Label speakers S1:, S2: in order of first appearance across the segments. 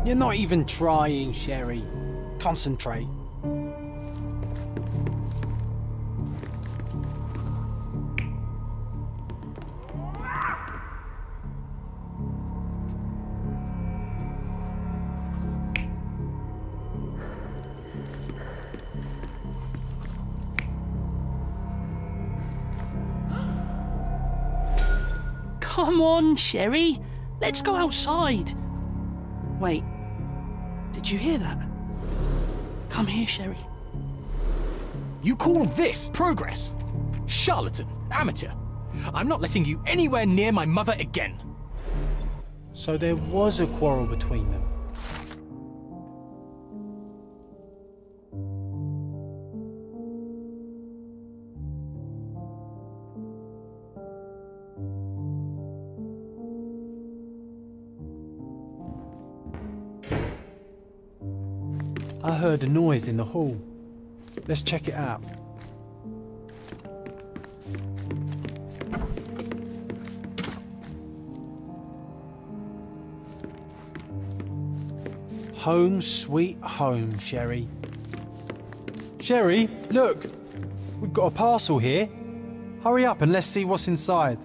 S1: You're not even trying, Sherry. Concentrate.
S2: Come on, Sherry. Let's go outside. Wait, did you hear that? Come here, Sherry.
S3: You call this progress? Charlatan, amateur. I'm not letting you anywhere near my mother again.
S1: So there was a quarrel between them. I heard a noise in the hall. Let's check it out. Home sweet home, Sherry. Sherry, look! We've got a parcel here. Hurry up and let's see what's inside.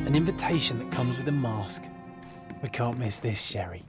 S1: An invitation that comes with a mask. We can't miss this, Sherry.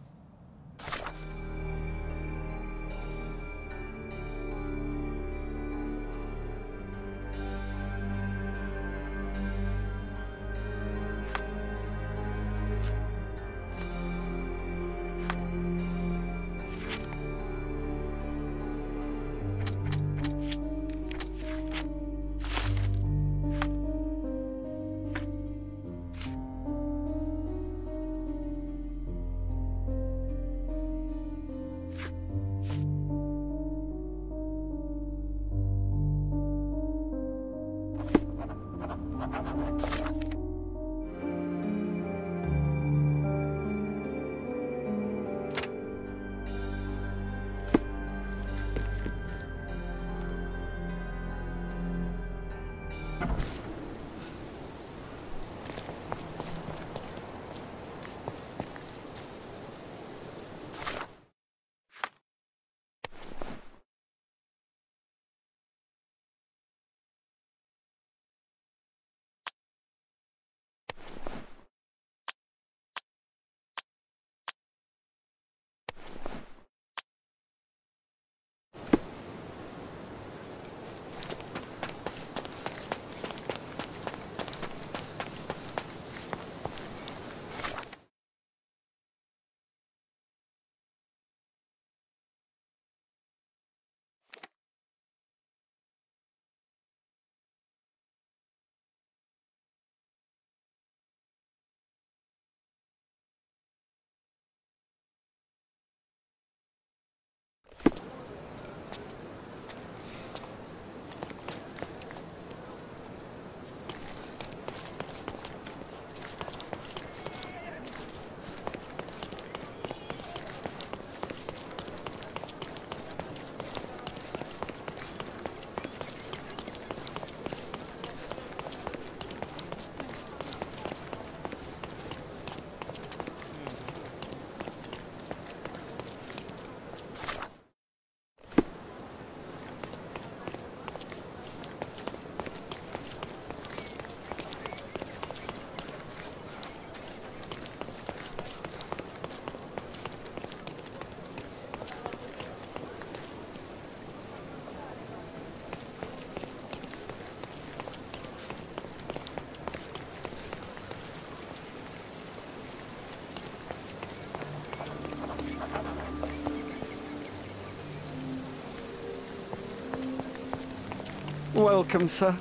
S4: Welcome, sir.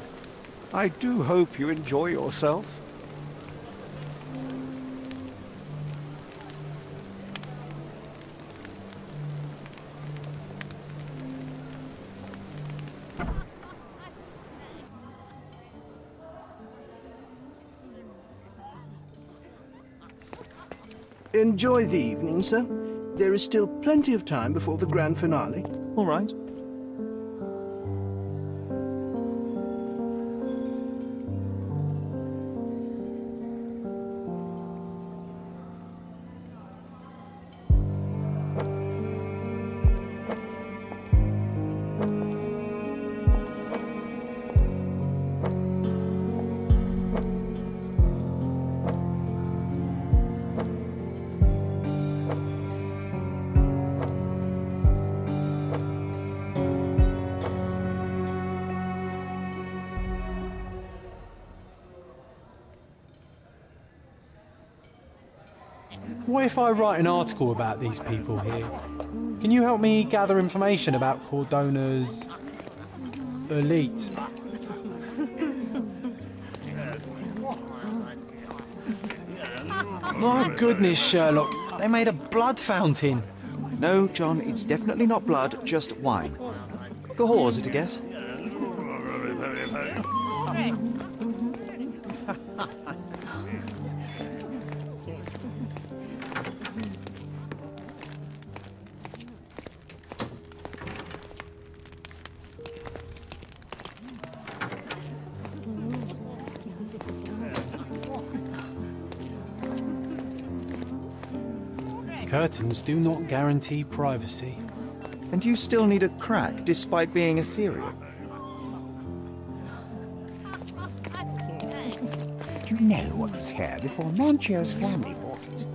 S4: I do hope you enjoy yourself.
S5: Enjoy the evening, sir. There is still plenty of time before the grand finale.
S4: All right.
S1: What if I write an article about these people here? Can you help me gather information about Cordona's elite? My goodness, Sherlock, they made a blood fountain.
S4: No, John, it's definitely not blood, just wine. Cahors, is it a guess?
S1: Curtains do not guarantee privacy.
S4: And you still need a crack, despite being ethereal.
S6: You know what was here before Mancho's family bought it.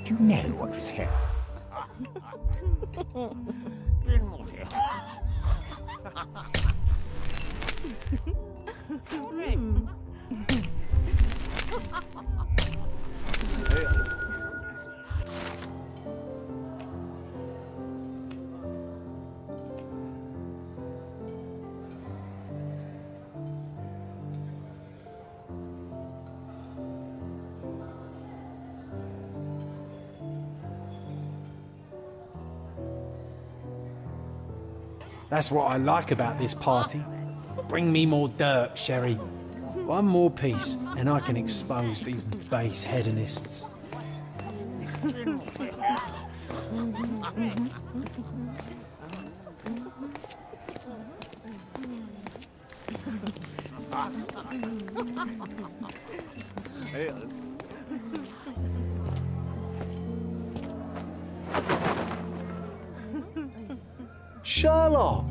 S6: You know what was here.
S1: That's what I like about this party. Bring me more dirt, Sherry. One more piece, and I can expose these base hedonists.
S7: Sherlock!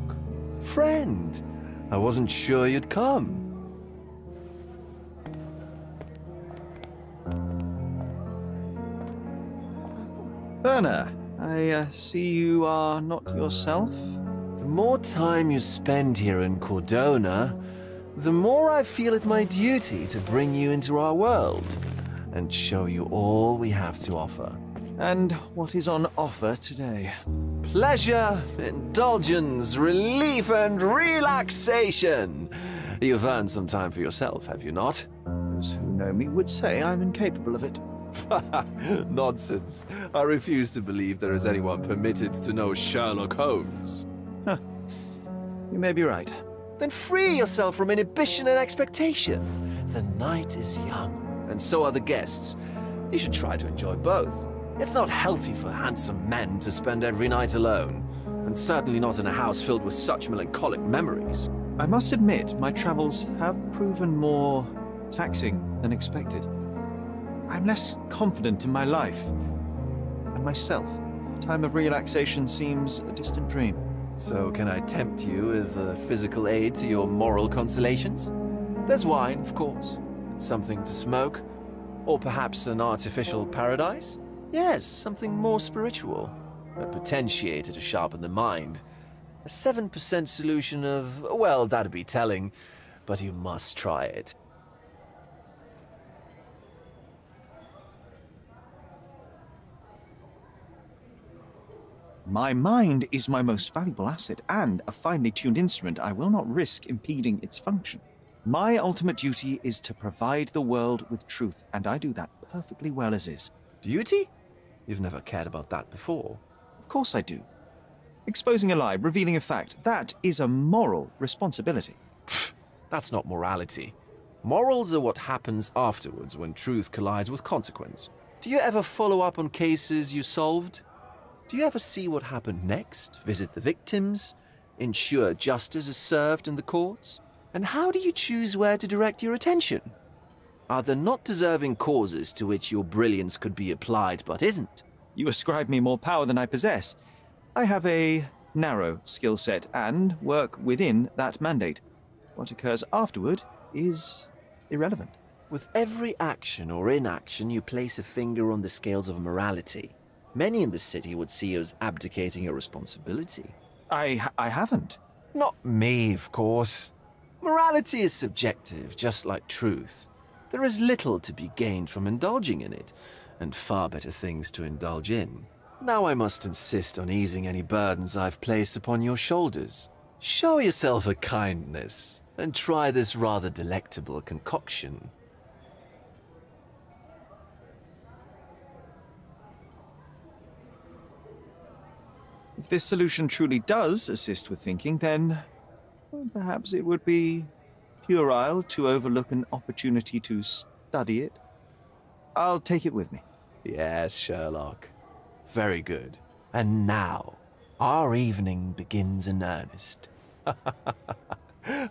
S7: Friend! I wasn't sure you'd come.
S4: Werner, I see you are not yourself.
S7: The more time you spend here in Cordona, the more I feel it my duty to bring you into our world and show you all we have to offer.
S4: And what is on offer today?
S7: Pleasure, indulgence, relief, and relaxation. You've earned some time for yourself, have you not?
S4: Those who know me would say I'm incapable of it.
S7: Nonsense. I refuse to believe there is anyone permitted to know Sherlock Holmes.
S4: Huh. You may be right.
S7: Then free yourself from inhibition and expectation. The night is young, and so are the guests. You should try to enjoy both. It's not healthy for handsome men to spend every night alone, and certainly not in a house filled with such melancholic memories.
S4: I must admit, my travels have proven more taxing than expected. I'm less confident in my life and myself. Time of relaxation seems a distant dream.
S7: So can I tempt you with a physical aid to your moral consolations? There's wine, of course, and something to smoke, Or perhaps an artificial paradise? Yes, something more spiritual. A potentiator to sharpen the mind. A 7% solution of, well, that'd be telling, but you must try it.
S4: My mind is my most valuable asset and a finely tuned instrument I will not risk impeding its function. My ultimate duty is to provide the world with truth, and I do that perfectly well as is.
S7: Duty? You've never cared about that before.
S4: Of course I do. Exposing a lie, revealing a fact, that is a moral responsibility.
S7: That's not morality. Morals are what happens afterwards when truth collides with consequence. Do you ever follow up on cases you solved? Do you ever see what happened next, visit the victims, ensure justice is served in the courts? And how do you choose where to direct your attention? Are there not deserving causes to which your brilliance could be applied but isn't?
S4: You ascribe me more power than I possess. I have a narrow skill set and work within that mandate. What occurs afterward is irrelevant.
S7: With every action or inaction, you place a finger on the scales of morality. Many in the city would see you as abdicating your responsibility.
S4: I haven't.
S7: Not me, of course. Morality is subjective, just like truth. There is little to be gained from indulging in it, and far better things to indulge in. Now I must insist on easing any burdens I've placed upon your shoulders. Show yourself a kindness, and try this rather delectable concoction.
S4: If this solution truly does assist with thinking, then perhaps it would be puerile to overlook an opportunity to study it. I'll take it with me.
S7: Yes, Sherlock. Very good. And now, our evening begins in earnest.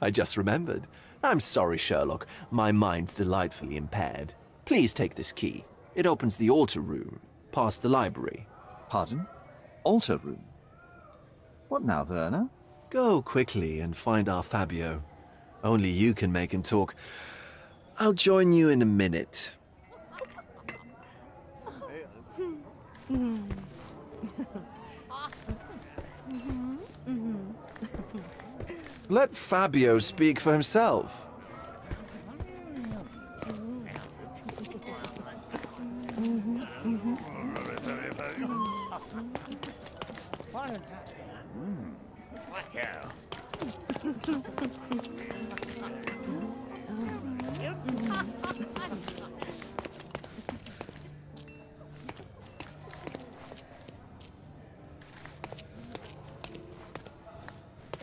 S7: I just remembered. I'm sorry, Sherlock. My mind's delightfully impaired. Please take this key. It opens the altar room, past the library.
S4: Pardon? Altar room? What now, Werner?
S7: Go quickly and find our Fabio. Only you can make him talk. I'll join you in a minute. Let Fabio speak for himself.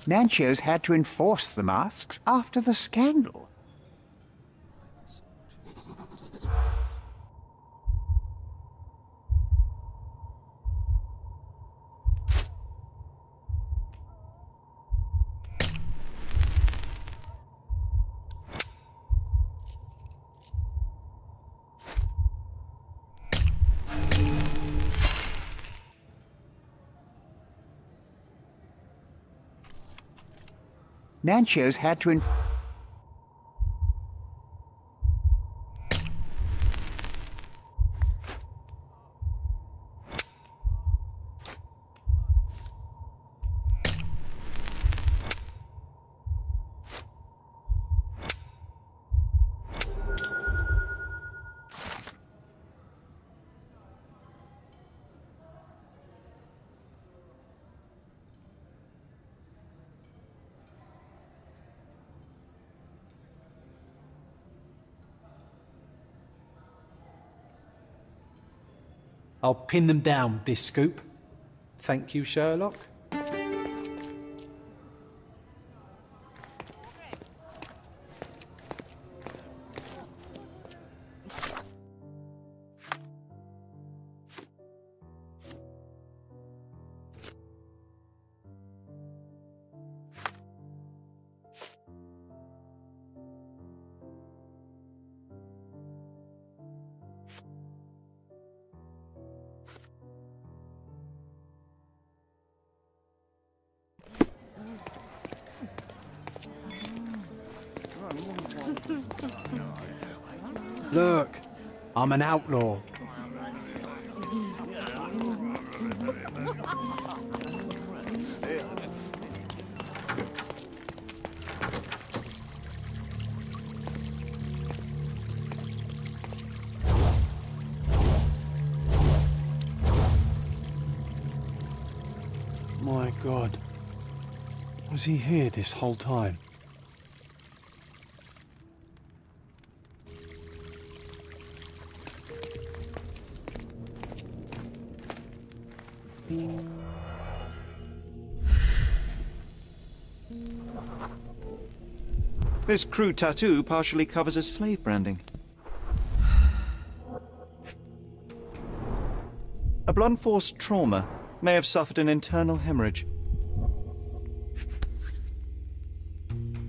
S6: Nancho's had to enforce the masks after the scandal. Nancho's had to
S1: I'll pin them down, Biscoop. Thank you, Sherlock. Look, I'm an outlaw. My God. Was he here this whole time?
S4: This crude tattoo partially covers as slave branding. A blunt force trauma may have suffered an internal hemorrhage.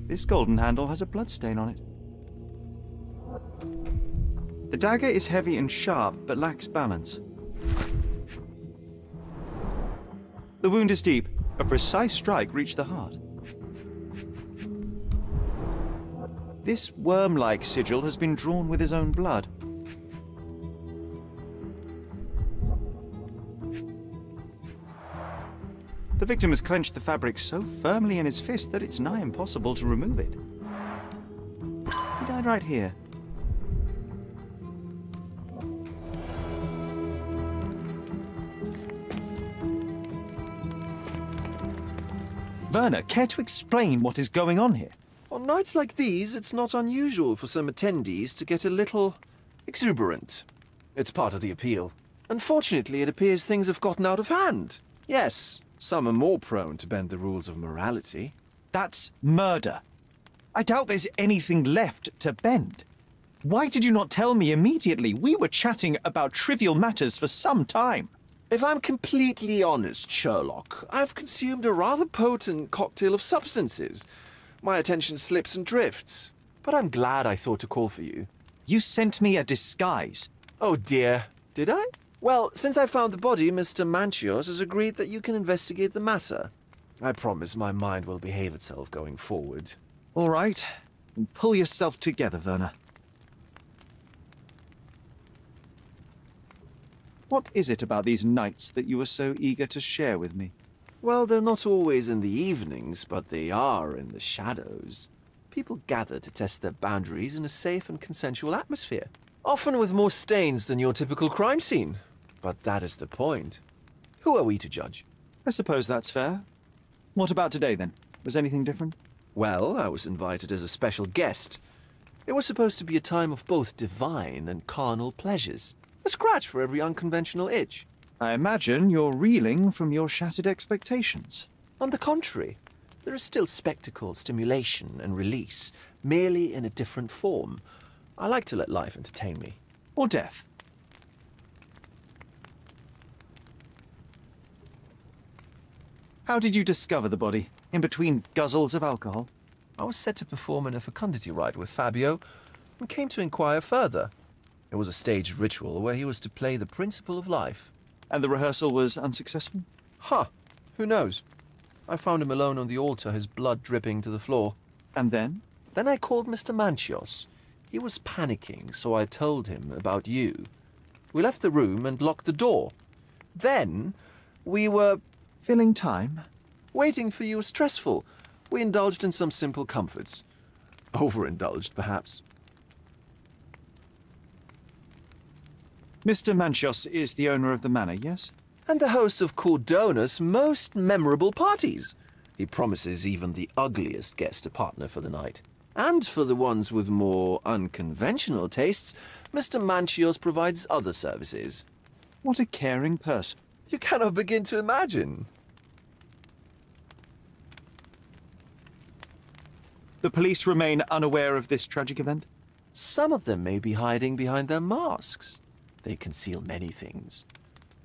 S4: This golden handle has a bloodstain on it. The dagger is heavy and sharp, but lacks balance. The wound is deep. A precise strike reached the heart. This worm-like sigil has been drawn with his own blood. The victim has clenched the fabric so firmly in his fist that it's nigh impossible to remove it. He died right here. Werner, care to explain what is going on here?
S7: On nights like these, it's not unusual for some attendees to get a little exuberant. It's part of the appeal. Unfortunately, it appears things have gotten out of hand. Yes, some are more prone to bend the rules of morality.
S4: That's murder. I doubt there's anything left to bend. Why did you not tell me immediately? We were chatting about trivial matters for some time.
S7: If I'm completely honest, Sherlock, I've consumed a rather potent cocktail of substances. My attention slips and drifts, but I'm glad I thought to call for you.
S4: You sent me a disguise.
S7: Oh dear, did I? Well, since I found the body, Mr. Manchios has agreed that you can investigate the matter. I promise my mind will behave itself going forward.
S4: All right, then pull yourself together, Werner. What is it about these nights that you were so eager to share with me?
S7: Well, they're not always in the evenings, but they are in the shadows. People gather to test their boundaries in a safe and consensual atmosphere. Often with more stains than your typical crime scene. But that is the point. Who are we to judge?
S4: I suppose that's fair. What about today, then? Was anything different?
S7: Well, I was invited as a special guest. It was supposed to be a time of both divine and carnal pleasures. A scratch for every unconventional itch.
S4: I imagine you're reeling from your shattered expectations.
S7: On the contrary, there is still spectacle, stimulation, and release, merely in a different form. I like to let life entertain me.
S4: Or death. How did you discover the body? In between guzzles of alcohol?
S7: I was set to perform in a fecundity rite with Fabio, and came to inquire further. It was a staged ritual where he was to play the principle of life.
S4: And the rehearsal was unsuccessful?
S7: Huh. Who knows? I found him alone on the altar, his blood dripping to the floor.
S4: And then?
S7: Then I called Mr. Manchios. He was panicking, so I told him about you. We left the room and locked the door. Then we were...
S4: Filling time?
S7: Waiting for you was stressful. We indulged in some simple comforts. Overindulged, perhaps.
S4: Mr. Manchios is the owner of the manor, yes?
S7: And the host of Cordona's most memorable parties. He promises even the ugliest guest a partner for the night. And for the ones with more unconventional tastes, Mr. Manchios provides other services.
S4: What a caring person.
S7: You cannot begin to imagine.
S4: The police remain unaware of this tragic event?
S7: Some of them may be hiding behind their masks. They conceal many things.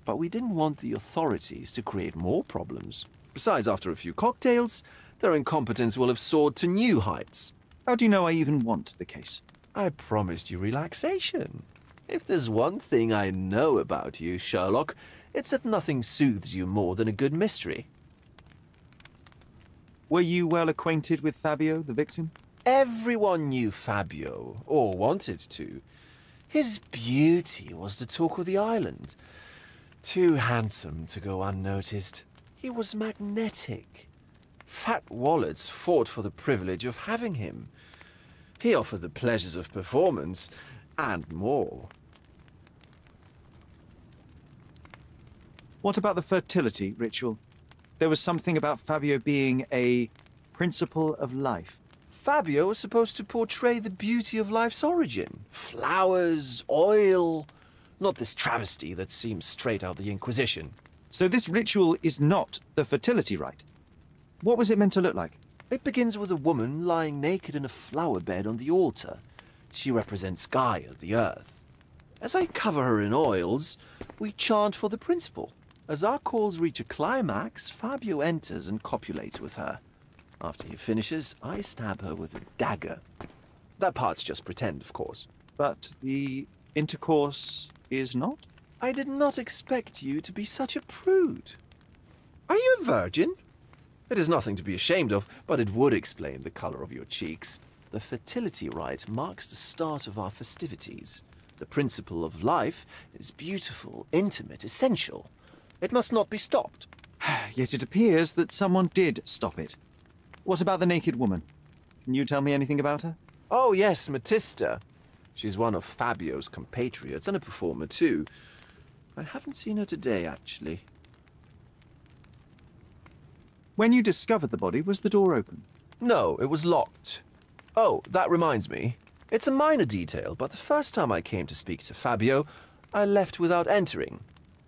S7: But we didn't want the authorities to create more problems. Besides, after a few cocktails, their incompetence will have soared to new heights.
S4: How do you know I even want the case?
S7: I promised you relaxation. If there's one thing I know about you, Sherlock, it's that nothing soothes you more than a good mystery.
S4: Were you well acquainted with Fabio, the victim?
S7: Everyone knew Fabio, or wanted to. His beauty was the talk of the island. Too handsome to go unnoticed. He was magnetic. Fat wallets fought for the privilege of having him. He offered the pleasures of performance, and more.
S4: What about the fertility ritual? There was something about Fabio being a principle of life.
S7: Fabio was supposed to portray the beauty of life's origin. Flowers, oil. Not this travesty that seems straight out of the Inquisition.
S4: So this ritual is not the fertility rite. What was it meant to look like?
S7: It begins with a woman lying naked in a flower bed on the altar. She represents Gaia, the earth. As I cover her in oils, we chant for the principle. As our calls reach a climax, Fabio enters and copulates with her. After he finishes, I stab her with a dagger. That part's just pretend, of course.
S4: But the intercourse is not?
S7: I did not expect you to be such a prude. Are you a virgin? It is nothing to be ashamed of, but it would explain the color of your cheeks. The fertility rite marks the start of our festivities. The principle of life is beautiful, intimate, essential. It must not be stopped.
S4: Yet it appears that someone did stop it. What about the naked woman? Can you tell me anything about her?
S7: Oh yes, Matista. She's one of Fabio's compatriots and a performer too. I haven't seen her today, actually.
S4: When you discovered the body, was the door open?
S7: No, it was locked. Oh, that reminds me. It's a minor detail, but the first time I came to speak to Fabio, I left without entering,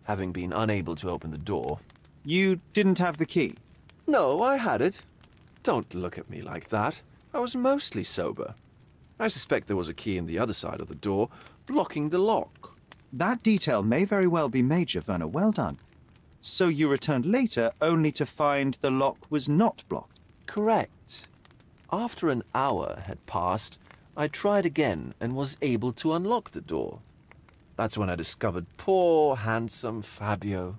S7: having been unable to open the door.
S4: You didn't have the key?
S7: No, I had it. Don't look at me like that. I was mostly sober. I suspect there was a key in the other side of the door, blocking the lock.
S4: That detail may very well be major, Werner. Well done. So you returned later only to find the lock was not blocked?
S7: Correct. After an hour had passed, I tried again and was able to unlock the door. That's when I discovered poor, handsome Fabio.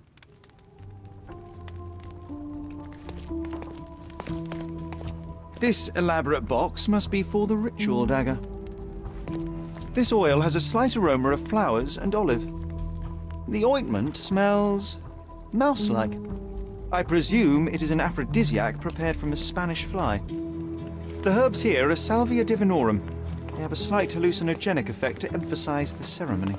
S4: This elaborate box must be for the ritual dagger. This oil has a slight aroma of flowers and olive. The ointment smells mouse-like. I presume it is an aphrodisiac prepared from a Spanish fly. The herbs here are Salvia divinorum. They have a slight hallucinogenic effect to emphasize the ceremony.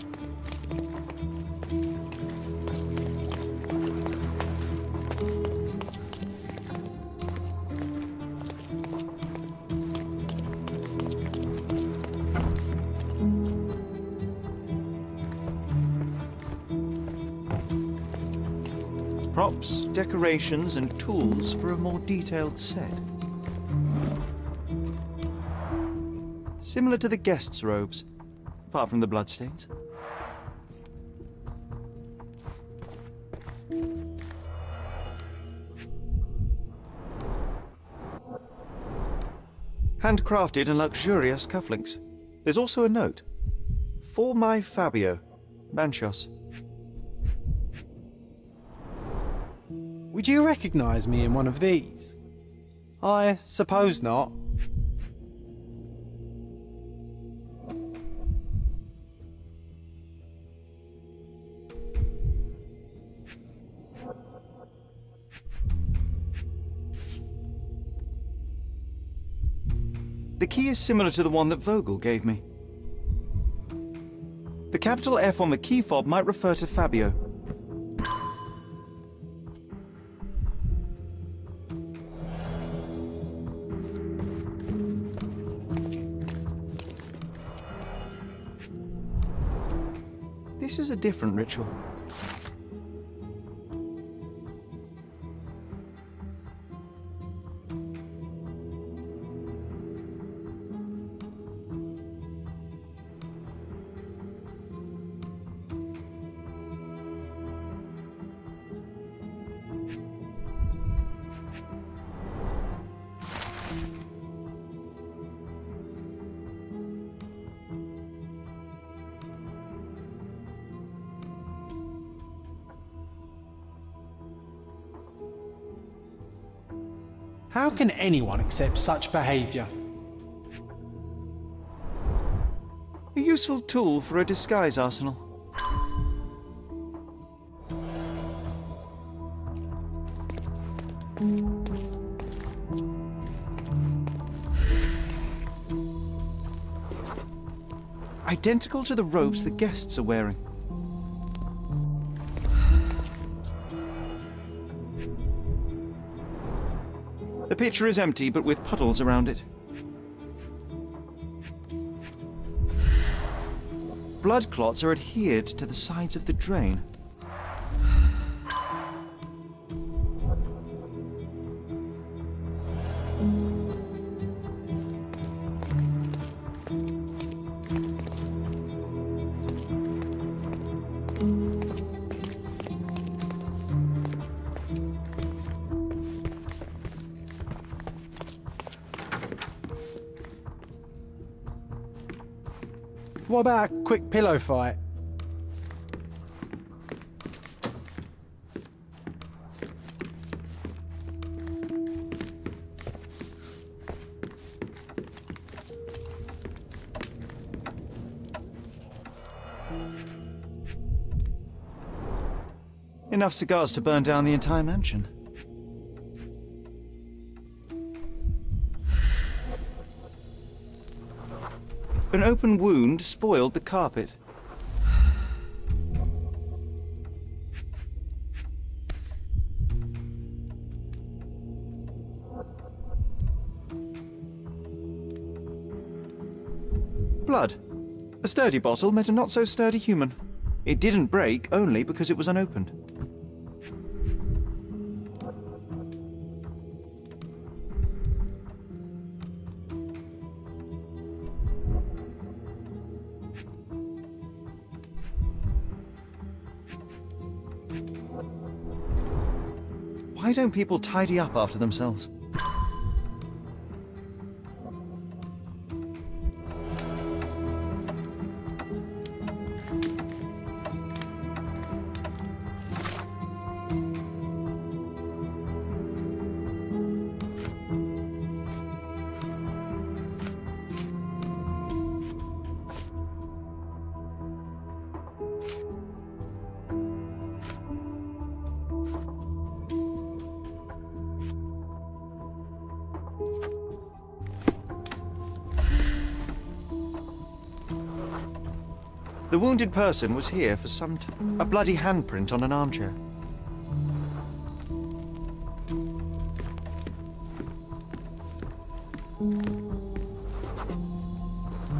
S4: Props, decorations, and tools for a more detailed set. Similar to the guests' robes, apart from the bloodstains. Handcrafted and luxurious cufflinks. There's also a note. For my Fabio, Manchos.
S1: Would you recognise me in one of these? I suppose not.
S4: The key is similar to the one that Vogel gave me. The capital F on the key fob might refer to Fabio. This is a different ritual.
S1: How can anyone accept such behaviour?
S4: A useful tool for a disguise arsenal. Identical to the robes the guests are wearing. The pitcher is empty, but with puddles around it. Blood clots are adhered to the sides of the drain.
S1: What about a quick pillow fight?
S4: Enough cigars to burn down the entire mansion. An open wound spoiled the carpet. Blood. A sturdy bottle met a not-so-sturdy human. It didn't break only because it was unopened. Why don't people tidy up after themselves? The wounded person was here for some time. A bloody handprint on an armchair.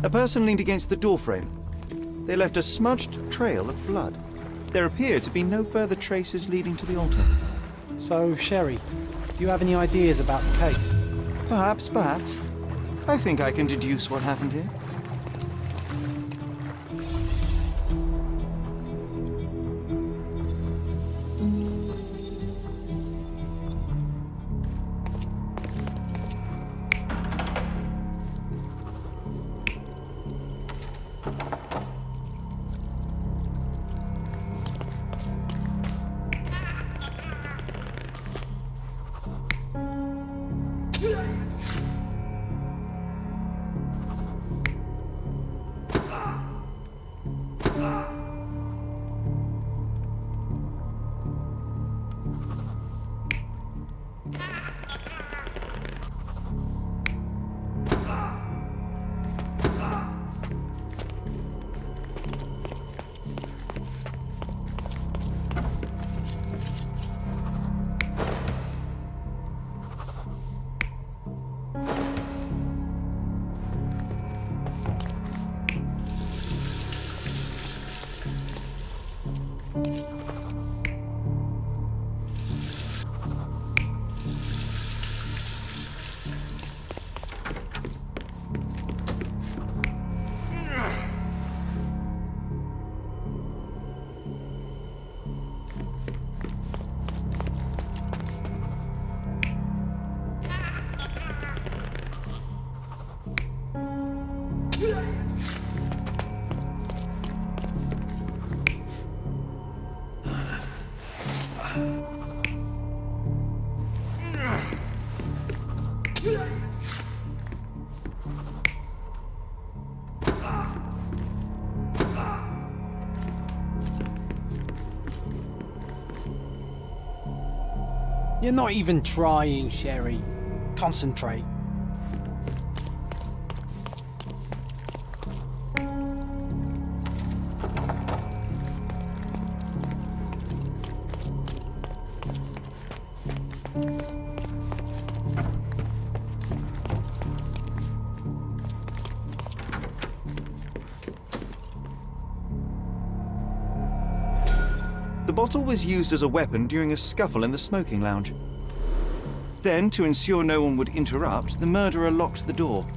S4: A person leaned against the doorframe. They left a smudged trail of blood. There appeared to be no further traces leading to the altar.
S1: So, Sherry, do you have any ideas about the case?
S4: Perhaps. I think I can deduce what happened here.
S1: You're not even trying, Sherry. Concentrate.
S4: The bottle was used as a weapon during a scuffle in the smoking lounge. Then, to ensure no one would interrupt, the murderer locked the door.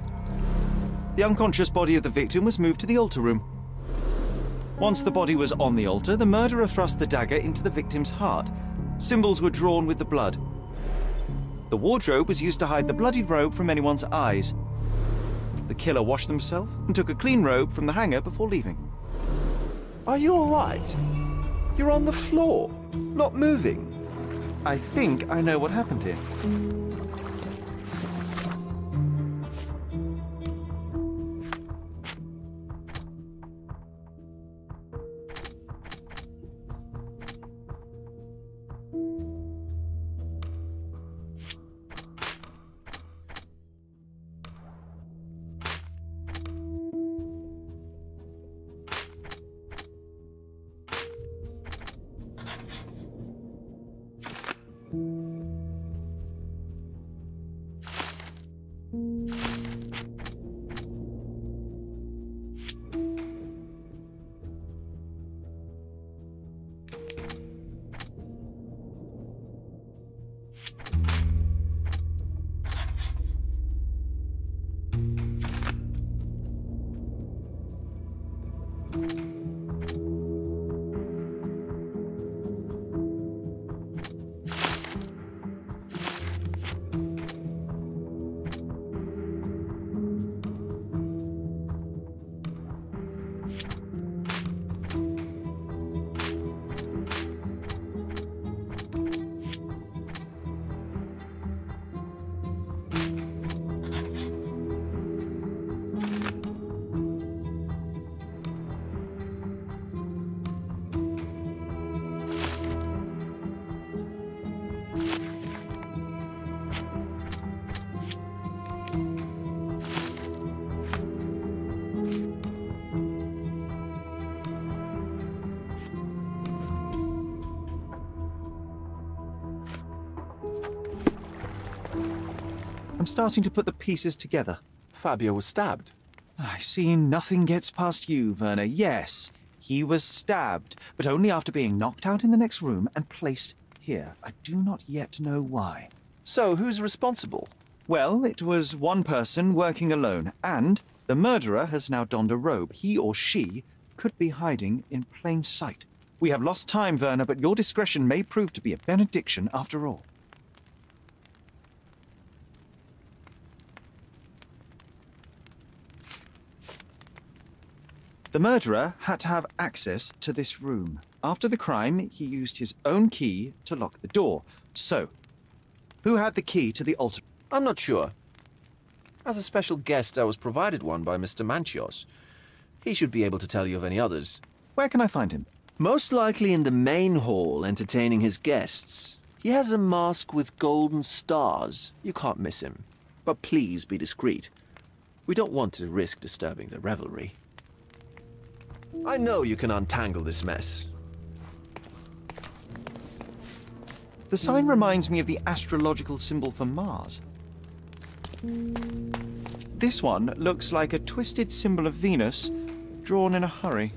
S4: The unconscious body of the victim was moved to the altar room. Once the body was on the altar, the murderer thrust the dagger into the victim's heart. Symbols were drawn with the blood. The wardrobe was used to hide the bloodied robe from anyone's eyes. The killer washed himself and took a clean robe from the hanger before leaving.
S7: Are you all right? You're on the floor, not moving.
S4: I think I know what happened here. I'm starting to put the pieces together.
S7: Fabio was stabbed.
S4: I see nothing gets past you, Werner. Yes, he was stabbed, but only after being knocked out in the next room and placed here. I do not yet know why.
S7: So, who's responsible?
S4: Well, it was one person working alone, and the murderer has now donned a robe. He or she could be hiding in plain sight. We have lost time, Werner, but your discretion may prove to be a benediction after all. The murderer had to have access to this room. After the crime, he used his own key to lock the door. So, who had the key to the altar?
S7: I'm not sure. As a special guest, I was provided one by Mr. Manchios. He should be able to tell you of any others.
S4: Where can I find him?
S7: Most likely in the main hall, entertaining his guests. He has a mask with golden stars. You can't miss him. But please be discreet. We don't want to risk disturbing the revelry. I know you can untangle this mess.
S4: The sign reminds me of the astrological symbol for Mars. This one looks like a twisted symbol of Venus, drawn in a hurry.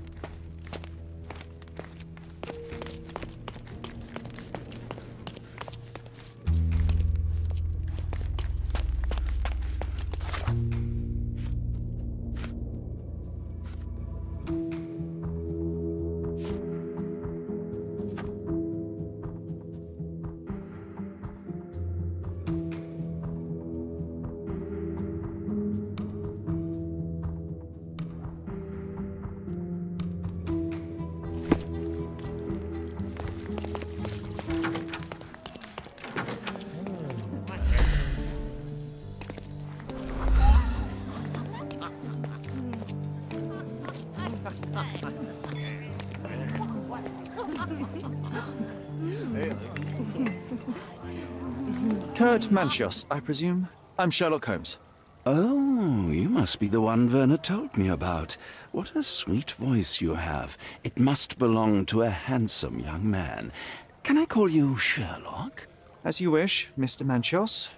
S4: Kurt Manchos, I presume. I'm Sherlock Holmes.
S8: Oh, you must be the one Werner told me about. What a sweet voice you have. It must belong to a handsome young man. Can I call you Sherlock?
S4: As you wish, Mr. Manchos.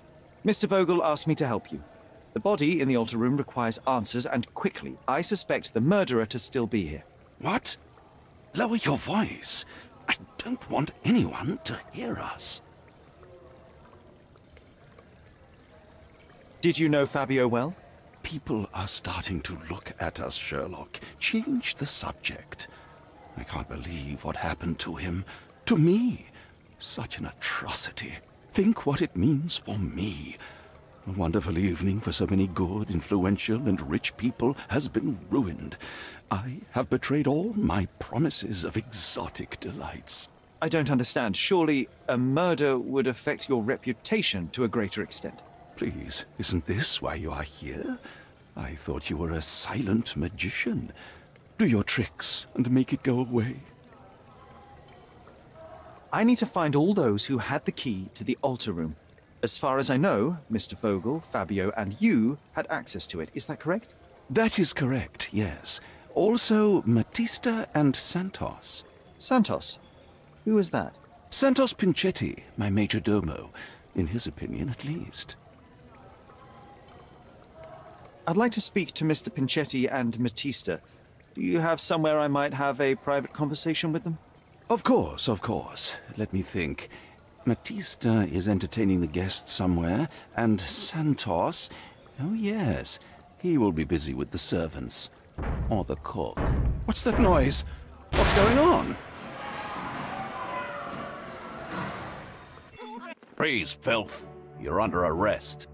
S4: Mr. Vogel asked me to help you. The body in the altar room requires answers, and quickly. I suspect the murderer to still be here.
S8: What? Lower your voice. I don't want anyone to hear us.
S4: Did you know Fabio well?
S8: People are starting to look at us, Sherlock. Change the subject. I can't believe what happened to him. To me. Such an atrocity. Think what it means for me. A wonderful evening for so many good, influential, and rich people has been ruined. I have betrayed all my promises of exotic delights.
S4: I don't understand. Surely a murder would affect your reputation to a greater extent.
S8: Please, isn't this why you are here? I thought you were a silent magician. Do your tricks and make it go away.
S4: I need to find all those who had the key to the altar room. As far as I know, Mr. Vogel, Fabio, and you had access to it. Is that correct?
S8: That is correct, yes. Also, Matista and Santos.
S4: Santos? Who is that?
S8: Santos Pinchetti, my major domo. In his opinion, at least.
S4: I'd like to speak to Mr. Pinchetti and Matista. Do you have somewhere I might have a private conversation with them?
S8: Of course, of course. Let me think. Matista is entertaining the guests somewhere, and Santos... Oh, yes. He will be busy with the servants. Or the cook. What's that noise? What's going on? Freeze, filth. You're under arrest.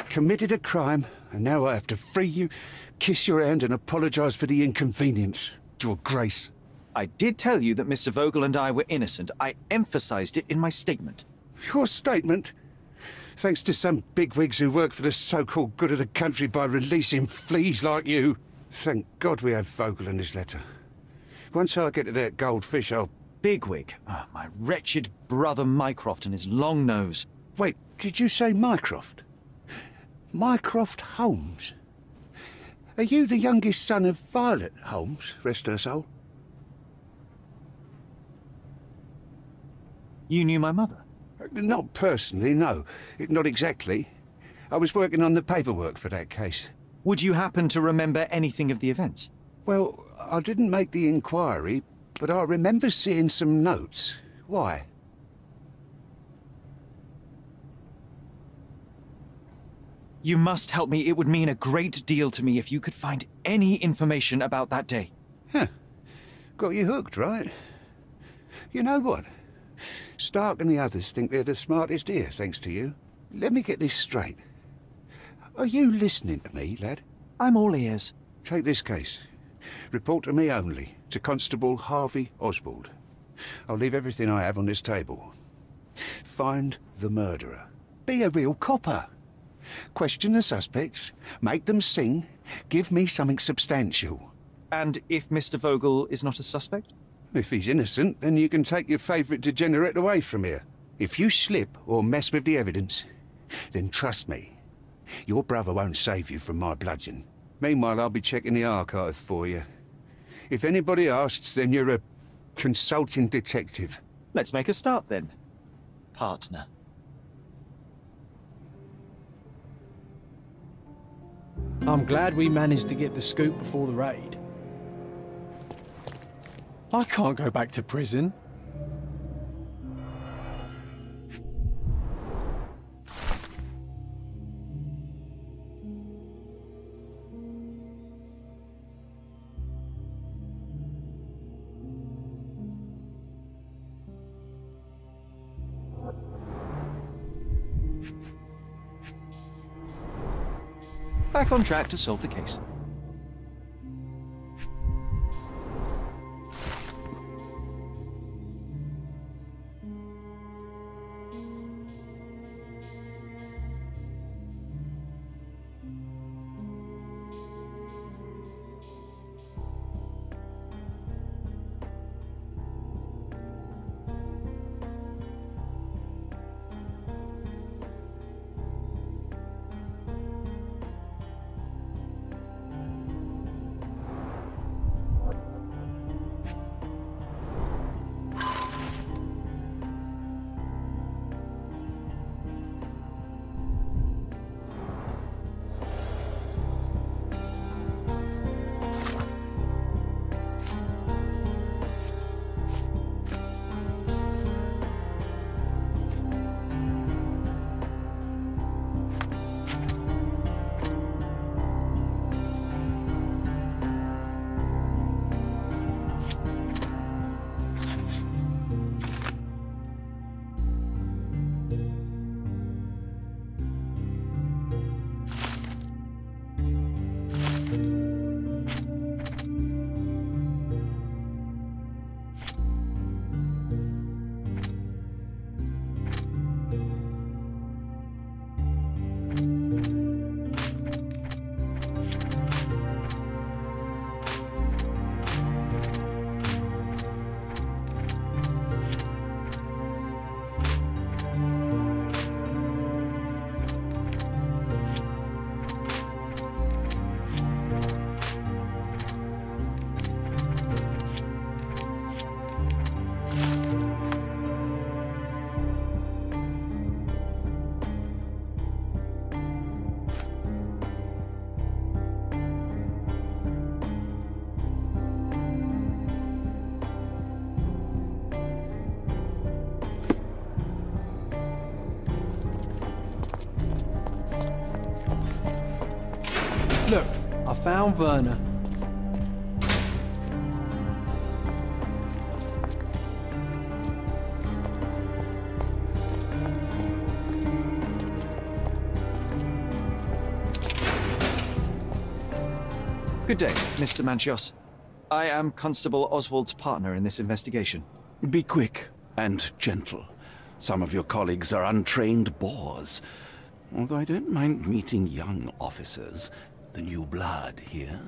S6: Committed a crime, and now I have to free you, kiss your hand, and apologize for the inconvenience, Your Grace.
S4: I did tell you that Mr. Vogel and I were innocent. I emphasized it in my statement.
S6: Your statement? Thanks to some bigwigs who work for the so-called good of the country by releasing fleas like you. Thank God we have Vogel in this letter. Once I get to that goldfish, I'll...
S4: Bigwig? Oh, my wretched brother Mycroft and his long nose.
S6: Wait, did you say Mycroft? Mycroft Holmes? Are you the youngest son of Violet Holmes, rest her soul?
S4: You knew my mother?
S6: Not personally, no. Not exactly. I was working on the paperwork for that case.
S4: Would you happen to remember anything of the events?
S6: Well, I didn't make the inquiry, but I remember seeing some notes. Why?
S4: You must help me. It would mean a great deal to me if you could find any information about that day.
S6: Huh. Got you hooked, right? You know what? Stark and the others think they're the smartest here, thanks to you. Let me get this straight. Are you listening to me, lad?
S4: I'm all ears.
S6: Take this case. Report to me only, to Constable Harvey Oswald. I'll leave everything I have on this table. Find the murderer. Be a real copper. Question the suspects, make them sing, give me something substantial.
S4: And if Mr. Vogel is not a suspect?
S6: If he's innocent, then you can take your favourite degenerate away from here. If you slip or mess with the evidence, then trust me, your brother won't save you from my bludgeon. Meanwhile, I'll be checking the archive for you. If anybody asks, then you're a consulting detective.
S4: Let's make a start then, partner.
S1: I'm glad we managed to get the scoop before the raid. I can't go back to prison.
S4: Back on track to solve the case.
S1: Look, I found Werner.
S4: Good day, Mr. Manchios. I am Constable Oswald's partner in this investigation.
S8: Be quick and gentle. Some of your colleagues are untrained boors. Although I don't mind meeting young officers. The new blood here.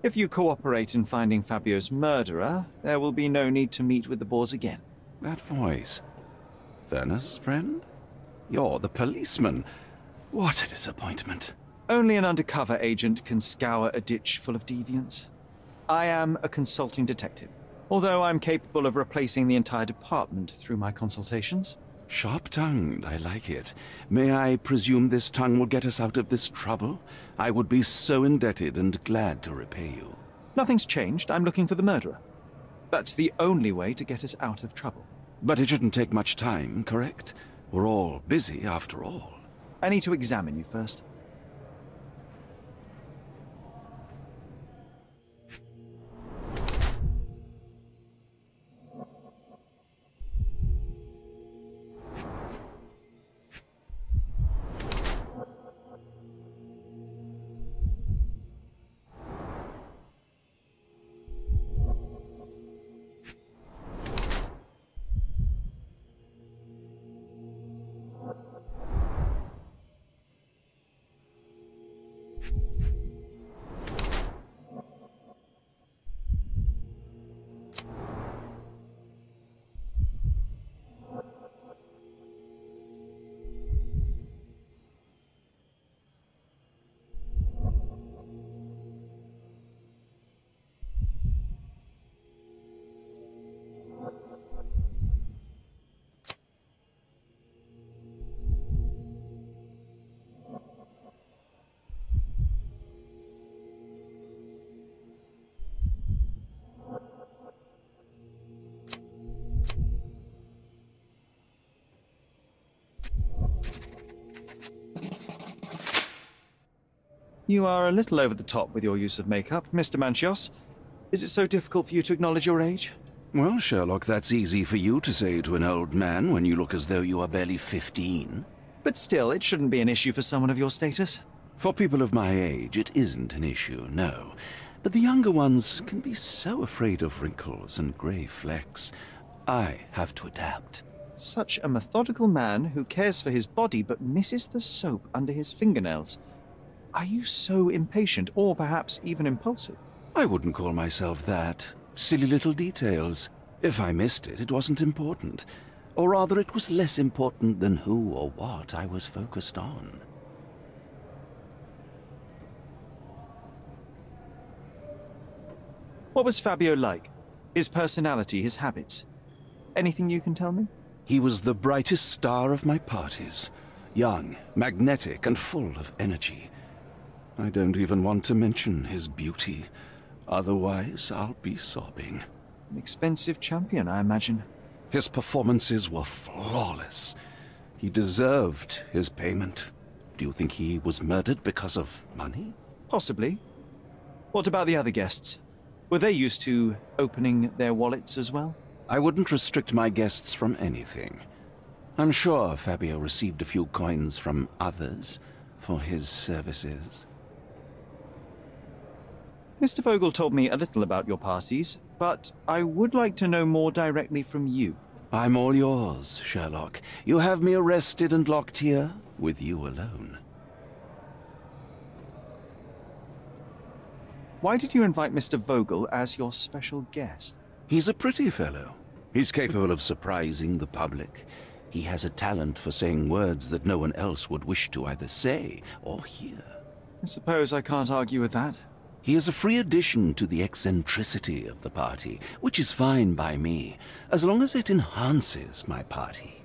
S4: If you cooperate in finding Fabio's murderer, there will be no need to meet with the Boers again.
S8: That voice. Werner's friend? You're the policeman. What a disappointment.
S4: Only an undercover agent can scour a ditch full of deviants. I am a consulting detective, although I'm capable of replacing the entire department through my consultations.
S8: Sharp-tongued, I like it. May I presume this tongue will get us out of this trouble? I would be so indebted and glad to repay you.
S4: Nothing's changed. I'm looking for the murderer. That's the only way to get us out of trouble.
S8: But it shouldn't take much time, correct? We're all busy, after all.
S4: I need to examine you first. You are a little over the top with your use of makeup, Mr. Manchios. Is it so difficult for you to acknowledge your age?
S8: Well, Sherlock, that's easy for you to say to an old man when you look as though you are barely 15.
S4: But still, it shouldn't be an issue for someone of your status.
S8: For people of my age, it isn't an issue, no. But the younger ones can be so afraid of wrinkles and grey flecks. I have to adapt.
S4: Such a methodical man who cares for his body but misses the soap under his fingernails. Are you so impatient, or perhaps even impulsive?
S8: I wouldn't call myself that. Silly little details. If I missed it, it wasn't important. Or rather, it was less important than who or what I was focused on.
S4: What was Fabio like? His personality, his habits? Anything you can tell me?
S8: He was the brightest star of my parties. Young, magnetic, and full of energy. I don't even want to mention his beauty. Otherwise, I'll be sobbing.
S4: An expensive champion, I imagine.
S8: His performances were flawless. He deserved his payment. Do you think he was murdered because of money?
S4: Possibly. What about the other guests? Were they used to opening their wallets as well?
S8: I wouldn't restrict my guests from anything. I'm sure Fabio received a few coins from others for his services.
S4: Mr. Vogel told me a little about your parties, but I would like to know more directly from you.
S8: I'm all yours, Sherlock. You have me arrested and locked here with you alone.
S4: Why did you invite Mr. Vogel as your special guest?
S8: He's a pretty fellow. He's capable of surprising the public. He has a talent for saying words that no one else would wish to either say or hear.
S4: I suppose I can't argue with that.
S8: He is a free addition to the eccentricity of the party, which is fine by me, as long as it enhances my party.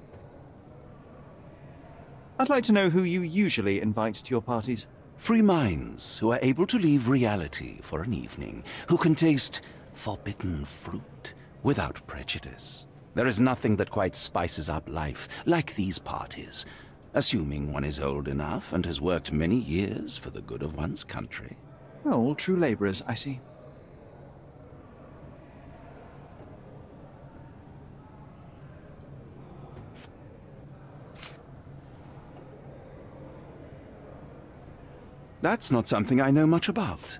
S4: I'd like to know who you usually invite to your parties.
S8: Free minds who are able to leave reality for an evening, who can taste forbidden fruit without prejudice. There is nothing that quite spices up life like these parties, assuming one is old enough and has worked many years for the good of one's country.
S4: All true laborers, I see.
S8: That's not something I know much about.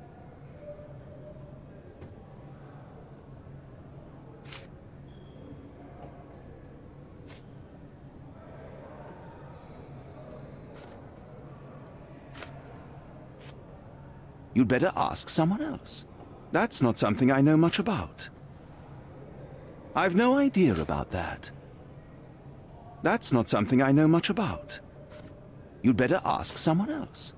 S8: You'd better ask someone else. That's not something I know much about. I've no idea about that. That's not something I know much about. You'd better ask someone else.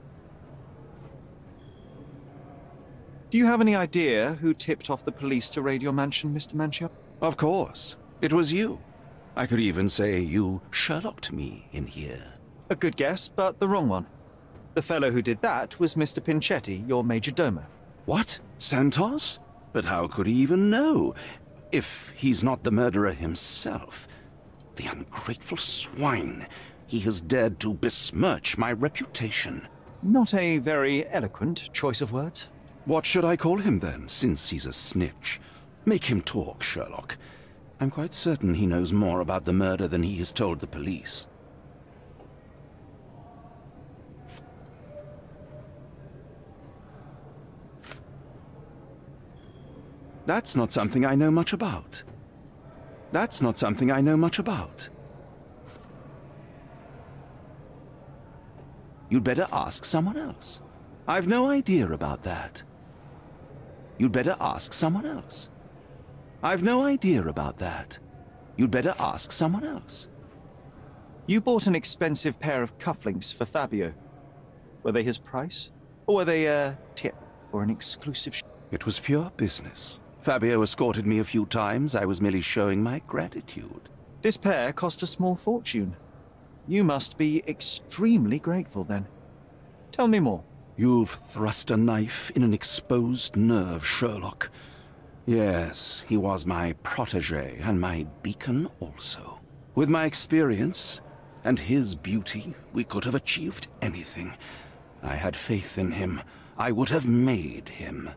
S4: Do you have any idea who tipped off the police to raid your mansion, Mr. Manchiop?
S8: Of course. It was you. I could even say you Sherlocked me in here.
S4: A good guess, but the wrong one. The fellow who did that was Mr. Pinchetti, your major domo.
S8: What? Santos? But how could he even know? If he's not the murderer himself. The ungrateful swine. He has dared to besmirch my reputation.
S4: Not a very eloquent choice of words.
S8: What should I call him then, since he's a snitch? Make him talk, Sherlock. I'm quite certain he knows more about the murder than he has told the police. That's not something I know much about. That's not something I know much about. You'd better ask someone else. I've no idea about that. You'd better ask someone else. I've no idea about that. You'd better ask someone else.
S4: You bought an expensive pair of cufflinks for Fabio. Were they his price? Or were they a tip for an exclusive
S8: It was pure business. Fabio escorted me a few times. I was merely showing my gratitude.
S4: This pair cost a small fortune. You must be extremely grateful then. Tell me more.
S8: You've thrust a knife in an exposed nerve, Sherlock. Yes, he was my protégé and my beacon also. With my experience and his beauty, we could have achieved anything. I had faith in him. I would have made him.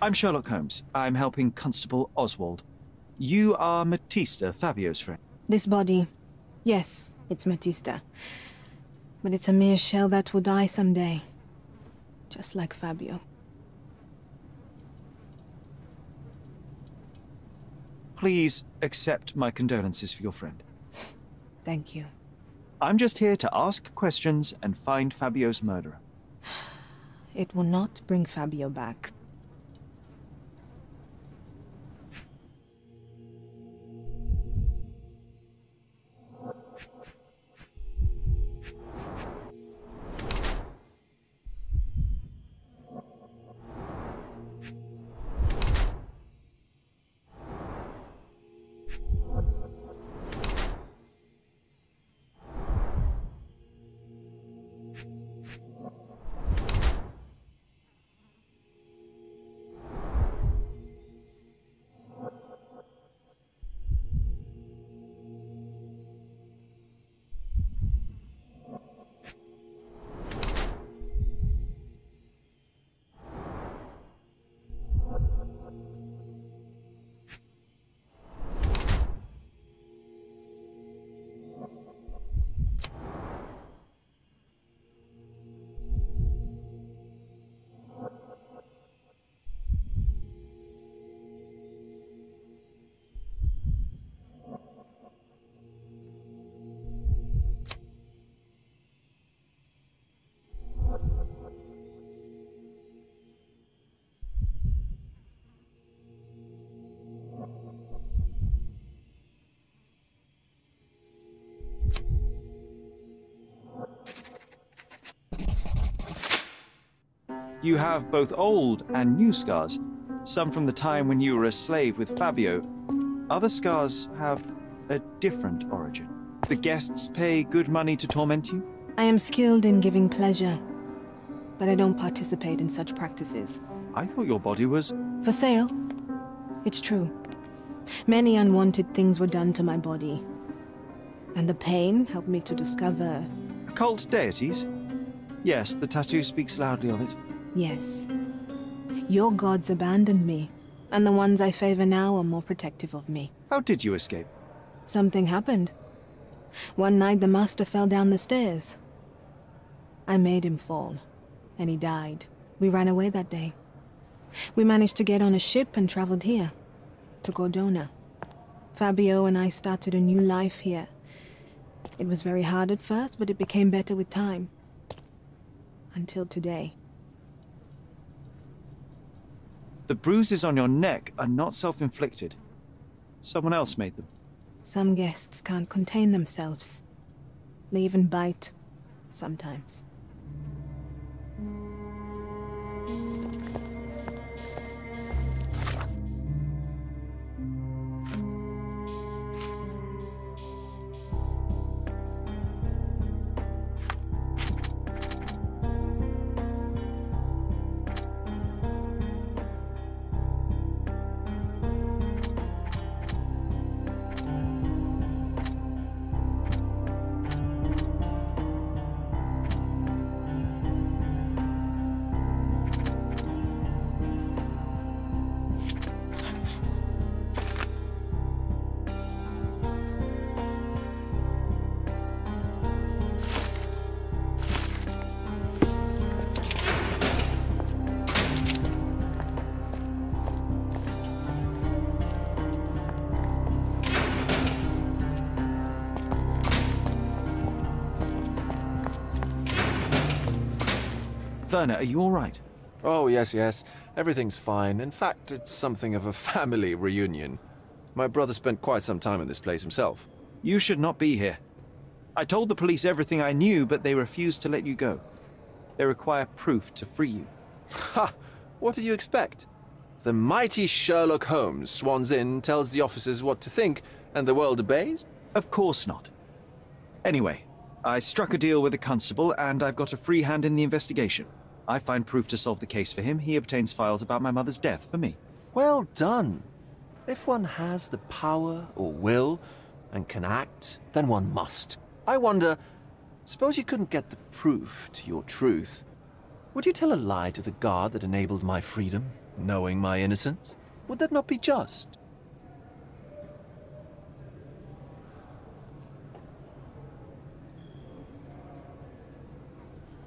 S4: I'm Sherlock Holmes. I'm helping Constable Oswald. You are Matista, Fabio's friend.
S9: This body, yes, it's Matista. But it's a mere shell that will die someday. Just like Fabio.
S4: Please accept my condolences for your friend.
S9: Thank you.
S4: I'm just here to ask questions and find Fabio's murderer.
S9: It will not bring Fabio back.
S4: You have both old and new scars. Some from the time when you were a slave with Fabio. Other scars have a different origin. The guests pay good money to torment you?
S9: I am skilled in giving pleasure, but I don't participate in such practices.
S4: I thought your body was...
S9: For sale? It's true. Many unwanted things were done to my body. And the pain helped me to discover...
S4: Occult deities? Yes, the tattoo speaks loudly of it.
S9: Yes. Your gods abandoned me, and the ones I favor now are more protective of me.
S4: How did you escape?
S9: Something happened. One night the master fell down the stairs. I made him fall, and he died. We ran away that day. We managed to get on a ship and traveled here, to Gordona. Fabio and I started a new life here. It was very hard at first, but it became better with time. Until today.
S4: The bruises on your neck are not self-inflicted. Someone else made them.
S9: Some guests can't contain themselves. They even bite, sometimes.
S4: Werner, are you all right?
S7: Oh, yes, yes. Everything's fine. In fact, it's something of a family reunion. My brother spent quite some time in this place himself.
S4: You should not be here. I told the police everything I knew, but they refused to let you go. They require proof to free you.
S7: Ha! What did you expect? The mighty Sherlock Holmes swans in, tells the officers what to think, and the world obeys?
S4: Of course not. Anyway, I struck a deal with the constable, and I've got a free hand in the investigation. I find proof to solve the case for him. He obtains files about my mother's death for me.
S7: Well done. If one has the power or will and can act, then one must. I wonder, suppose you couldn't get the proof to your truth. Would you tell a lie to the guard that enabled my freedom, knowing my innocence? Would that not be just?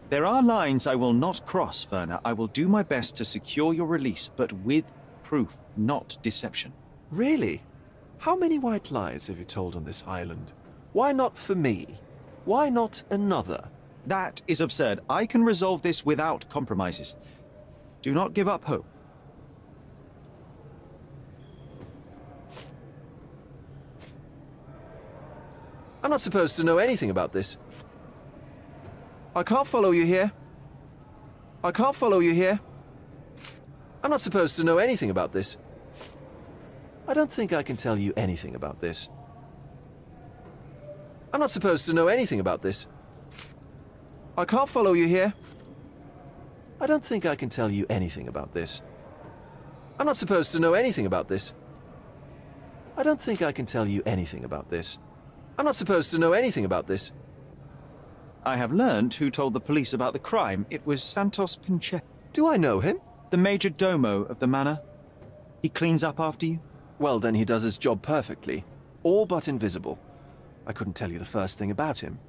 S4: There are lines I will not cross, Werner. I will do my best to secure your release, but with proof, not deception.
S7: Really? How many white lies have you told on this island? Why not for me? Why not another?
S4: That is absurd. I can resolve this without compromises. Do not give up hope.
S7: I'm not supposed to know anything about this. I can't follow you here. I can't follow you here. I'm not supposed to know anything about this. I don't think I can tell you anything about this. I'm not supposed to know anything about this. I can't follow you here. I don't think I can tell you anything about this. I'm not supposed to know anything about this. I don't think I can tell you anything about this. I'm not supposed to know anything about this.
S4: I have learned who told the police about the crime. It was Santos Pinche.
S7: Do I know him?
S4: The major domo of the manor. He cleans up after you?
S7: Well, then he does his job perfectly. All but invisible. I couldn't tell you the first thing about him.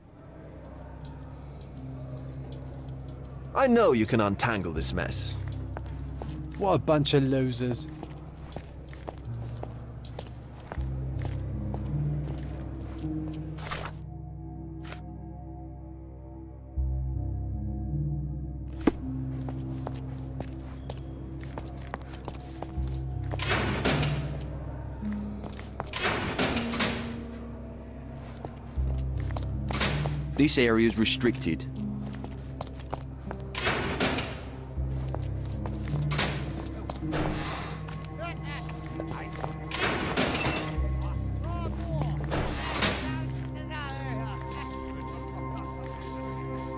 S7: I know you can untangle this mess.
S1: What a bunch of losers.
S10: This area is restricted.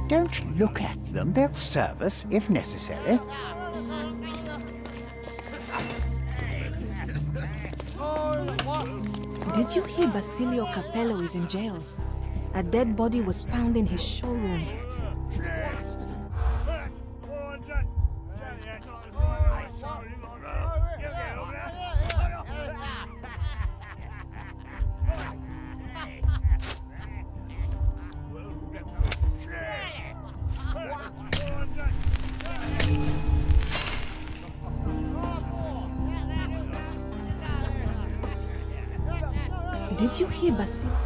S11: Don't look at them. They'll serve us if necessary.
S9: Did you hear Basilio Capello is in jail? A dead body was found in his showroom. Did you hear Basilio?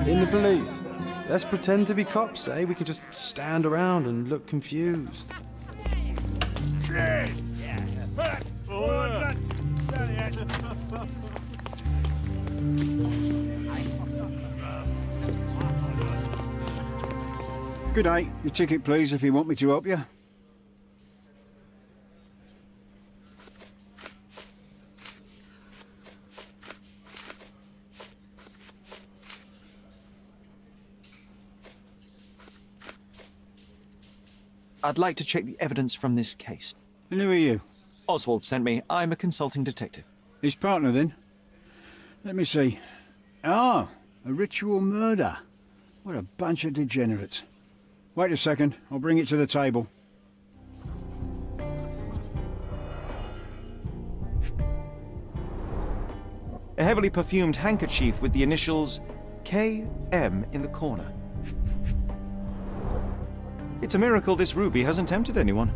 S1: In the police. Let's pretend to be cops, eh? We can just stand around and look confused.
S12: Good day. Your ticket, please, if you want me to help you.
S4: I'd like to check the evidence from this case.
S12: And who are you?
S4: Oswald sent me. I'm a consulting detective.
S12: His partner, then? Let me see. Ah, a ritual murder. What a bunch of degenerates. Wait a second. I'll bring it to the table.
S4: A heavily perfumed handkerchief with the initials KM in the corner. It's a miracle this ruby hasn't tempted anyone.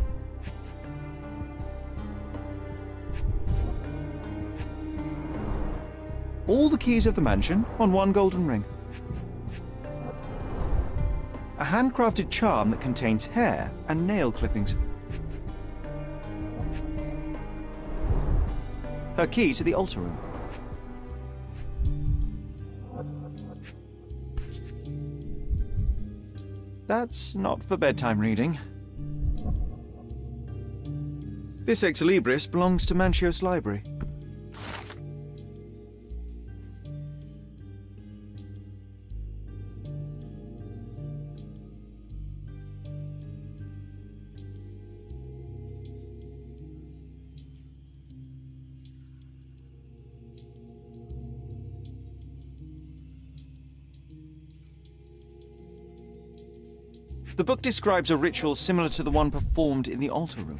S4: All the keys of the mansion on one golden ring. A handcrafted charm that contains hair and nail clippings. Her key to the altar room. That's not for bedtime reading. This ex libris belongs to Manchios Library. The book describes a ritual similar to the one performed in the altar room.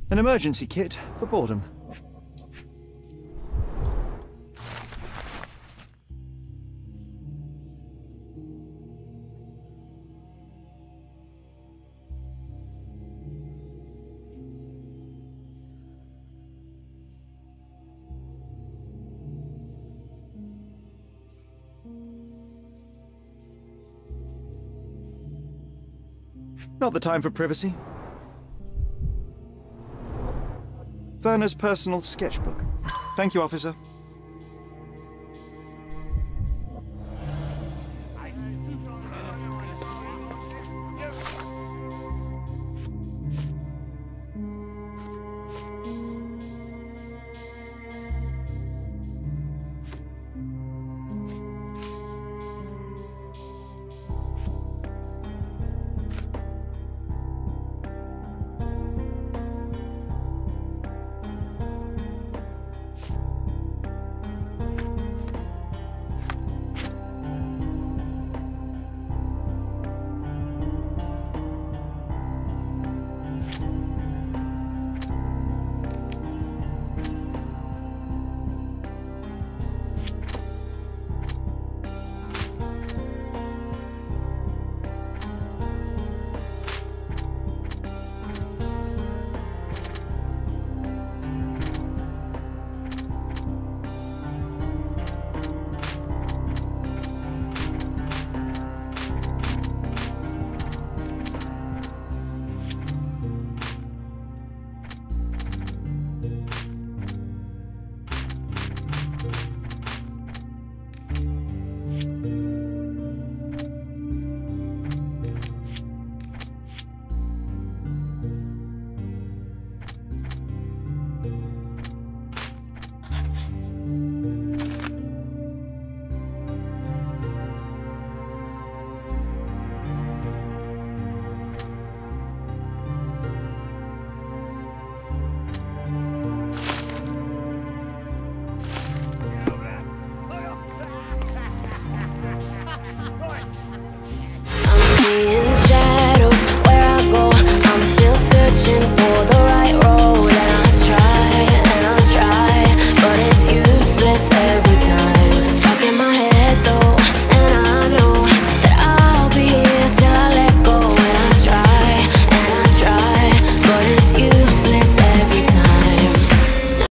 S4: An emergency kit for boredom. Not the time for privacy. Werner's personal sketchbook. Thank you, officer.